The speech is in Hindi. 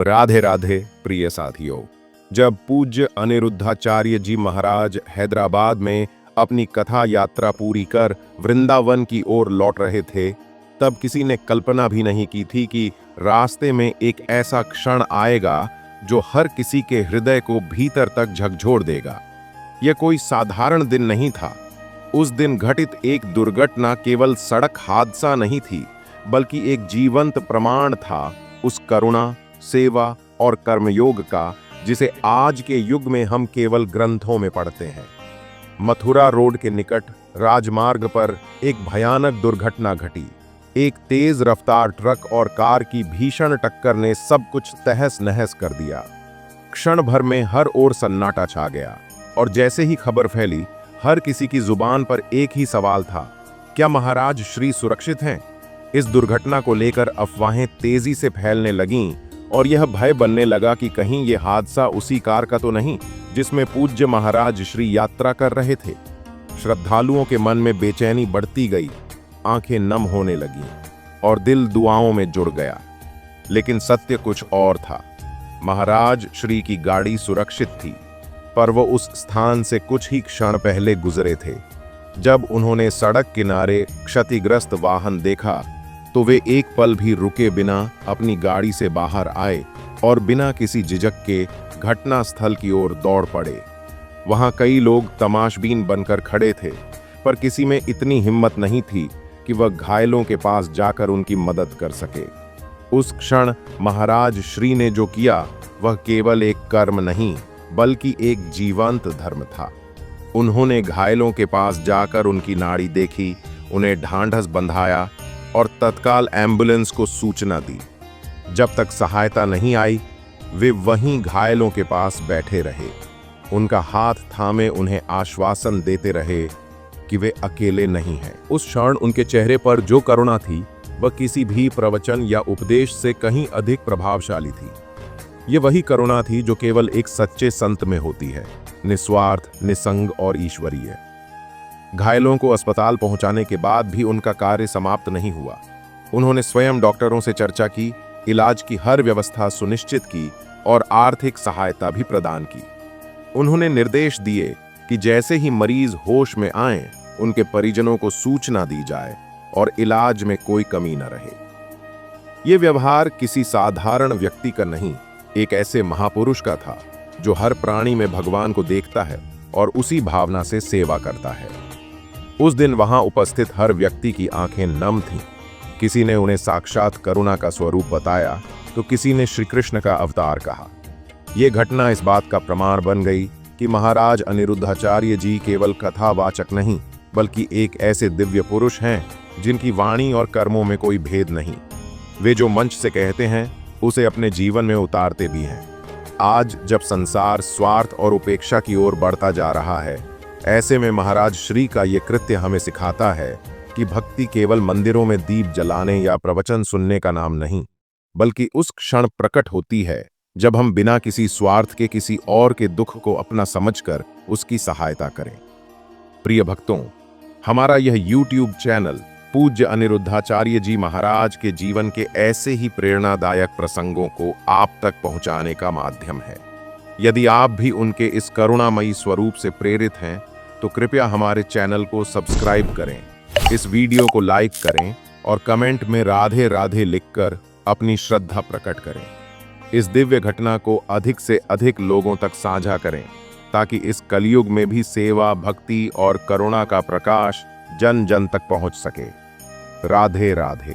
राधे राधे प्रिय साथियों। जब पूज्य अनिरुद्धाचार्य जी महाराज हैदराबाद में अपनी कथा यात्रा पूरी कर वृंदावन की ओर लौट रहे थे, तब किसी ने कल्पना भी नहीं की थी कि रास्ते में एक ऐसा क्षण आएगा जो हर किसी के हृदय को भीतर तक झकझोर देगा। यह कोई साधारण दिन नहीं था। उस दिन घटित एक दुर्घटना केवल सड़क हादसा नहीं थी, बल्कि एक जीवंत प्रमाण था उस करुणा, सेवा और कर्मयोग का जिसे आज के युग में हम केवल ग्रंथों में पढ़ते हैं। मथुरा रोड के निकट राजमार्ग पर एक भयानक दुर्घटना घटी। एक तेज रफ्तार ट्रक और कार की भीषण टक्कर ने सब कुछ तहस नहस कर दिया। क्षण भर में हर ओर सन्नाटा छा गया और जैसे ही खबर फैली, हर किसी की जुबान पर एक ही सवाल था, क्या महाराज श्री सुरक्षित हैं? इस दुर्घटना को लेकर अफवाहें तेजी से फैलने लगीं और यह भय बनने लगा कि कहीं यह हादसा उसी कार का तो नहीं जिसमें पूज्य महाराज श्री यात्रा कर रहे थे। श्रद्धालुओं के मन में बेचैनी बढ़ती गई, आंखें नम होने लगीं और दिल दुआओं में जुड़ गया। लेकिन सत्य कुछ और था। महाराज श्री की गाड़ी सुरक्षित थी, पर वो उस स्थान से कुछ ही क्षण पहले गुजरे थे। जब उन्होंने सड़क किनारे क्षतिग्रस्त वाहन देखा तो वे एक पल भी रुके बिना अपनी गाड़ी से बाहर आए और बिना किसी झिझक के घटनास्थल की ओर दौड़ पड़े। वहां कई लोग तमाशबीन बनकर खड़े थे, पर किसी में इतनी हिम्मत नहीं थी कि वह घायलों के पास जाकर उनकी मदद कर सके। उस क्षण महाराज श्री ने जो किया वह केवल एक कर्म नहीं, बल्कि एक जीवंत धर्म था। उन्होंने घायलों के पास जाकर उनकी नाड़ी देखी, उन्हें ढांढस बंधाया और तत्काल एम्बुलेंस को सूचना दी। जब तक सहायता नहीं आई, वे वहीं घायलों के पास बैठे रहे, उनका हाथ थामे उन्हें आश्वासन देते रहे कि वे अकेले नहीं हैं। उस क्षण उनके चेहरे पर जो करुणा थी, वह किसी भी प्रवचन या उपदेश से कहीं अधिक प्रभावशाली थी। ये वही करुणा थी जो केवल एक सच्चे संत में होती है, निस्वार्थ, निसंग और ईश्वरीय। घायलों को अस्पताल पहुंचाने के बाद भी उनका कार्य समाप्त नहीं हुआ। उन्होंने स्वयं डॉक्टरों से चर्चा की, इलाज की हर व्यवस्था सुनिश्चित की और आर्थिक सहायता भी प्रदान की। उन्होंने निर्देश दिए कि जैसे ही मरीज होश में आएं, उनके परिजनों को सूचना दी जाए और इलाज में कोई कमी न रहे। ये व्यवहार किसी साधारण व्यक्ति का नहीं, एक ऐसे महापुरुष का था जो हर प्राणी में भगवान को देखता है और उसी भावना से सेवा करता है। उस दिन वहां उपस्थित हर व्यक्ति की आंखें नम थीं। किसी ने उन्हें साक्षात करुणा का स्वरूप बताया, तो किसी ने श्री कृष्ण का अवतार कहा। यह घटना इस बात का प्रमाण बन गई कि महाराज अनिरुद्धाचार्य जी केवल कथावाचक नहीं, बल्कि एक ऐसे दिव्य पुरुष हैं जिनकी वाणी और कर्मों में कोई भेद नहीं। वे जो मंच से कहते हैं, उसे अपने जीवन में उतारते भी हैं। आज जब संसार स्वार्थ और उपेक्षा की ओर बढ़ता जा रहा है, ऐसे में महाराज श्री का ये कृत्य हमें सिखाता है कि भक्ति केवल मंदिरों में दीप जलाने या प्रवचन सुनने का नाम नहीं, बल्कि उस क्षण प्रकट होती है जब हम बिना किसी स्वार्थ के किसी और के दुख को अपना समझकर उसकी सहायता करें। प्रिय भक्तों, हमारा यह YouTube चैनल पूज्य अनिरुद्धाचार्य जी महाराज के जीवन के ऐसे ही प्रेरणादायक प्रसंगों को आप तक पहुंचाने का माध्यम है। यदि आप भी उनके इस करुणामयी स्वरूप से प्रेरित हैं, तो कृपया हमारे चैनल को सब्सक्राइब करें, इस वीडियो को लाइक करें और कमेंट में राधे राधे लिखकर अपनी श्रद्धा प्रकट करें। इस दिव्य घटना को अधिक से अधिक लोगों तक साझा करें, ताकि इस कलयुग में भी सेवा, भक्ति और करुणा का प्रकाश जन जन तक पहुंच सके। राधे राधे।